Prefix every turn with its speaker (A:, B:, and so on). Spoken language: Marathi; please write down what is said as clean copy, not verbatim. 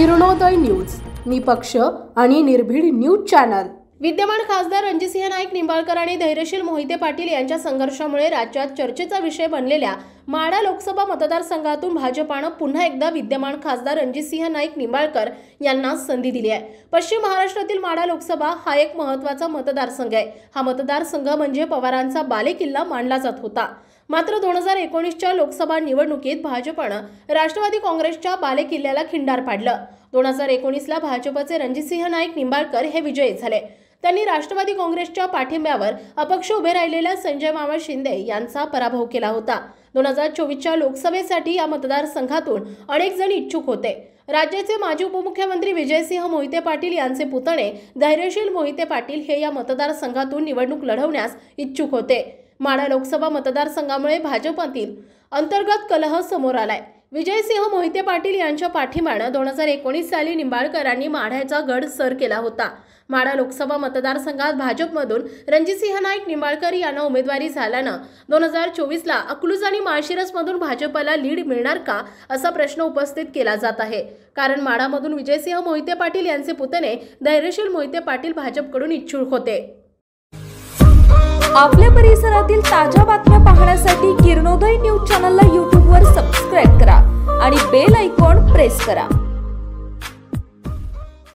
A: किरणोदय न्यूज, निपक्ष आणि निर्भीड न्यूज चॅनल।
B: विद्यमान खासदार रणजितसिंह नाईक निंबाळकर आणि धैर्यशील मोहिते पाटील यांच्या संघर्षामुळे राज्यात चर्चेचा विषय बनलेल्या माढा लोकसभा मतदारसंघातून भाजपाने पुन्हा एकदा विद्यमान खासदार रणजितसिंह नाईक निंबाळकर यांना संधी दिली आहे। पश्चिम महाराष्ट्रातील माढा लोकसभा हा एक महत्त्वाचा मतदारसंघ आहे। हा मतदारसंघ म्हणजे पवारांचा बालेकिल्ला मानला जात होता। मात्र 2019च्या लोकसभा निवडणुकीत भाजपने राष्ट्रवादी काँग्रेसच्या बालेकिल्ल्याला खिंडार पाडलं। 2019ला भाजपचे रणजितसिंह नाईक निंबाळकर हे विजयी झाले। त्यांनी राष्ट्रवादी काँग्रेसच्या पाठिंब्यावर अपक्ष उभे राहिलेल्या संजय मामा शिंदे यांचा पराभव केला होता। 2024च्या लोकसभेसाठी या मतदारसंघातून अनेक जण इच्छुक होते। राज्याचे माजी उपमुख्यमंत्री विजयसिंह मोहिते पाटील यांचे पुतणे धैर्यशील मोहिते पाटील हे या मतदारसंघातून निवडणूक लढवण्यास इच्छुक होते। माढा लोकसभा मतदारसंघामुळे भाजपातील अंतर्गत कलह समोर आलाय। विजयसिंह मोहिते पाटील यांच्या पाठिंब्याने 2019 साली निंबाळकरांनी माढ्याचा गड सर केला होता। माढा लोकसभा मतदारसंघात भाजपमधून रणजितसिंह नाईक निंबाळकर यांना उमेदवारी झाल्यानं 2024ला अकलूज आणि माळशिरसमधून भाजपला लीड मिळणार का असा प्रश्न उपस्थित केला जात आहे। कारण माढामधून विजयसिंह मोहिते पाटील यांचे पुतणे धैर्यशील मोहिते पाटील भाजपकडून इच्छुक होते।
C: आपल्या परिसरातील ताज्या बातम्या पाहण्यासाठी किरणोदय न्यूज चॅनलला YouTube वर सबस्क्राइब करा आणि बेल आयकॉन प्रेस करा।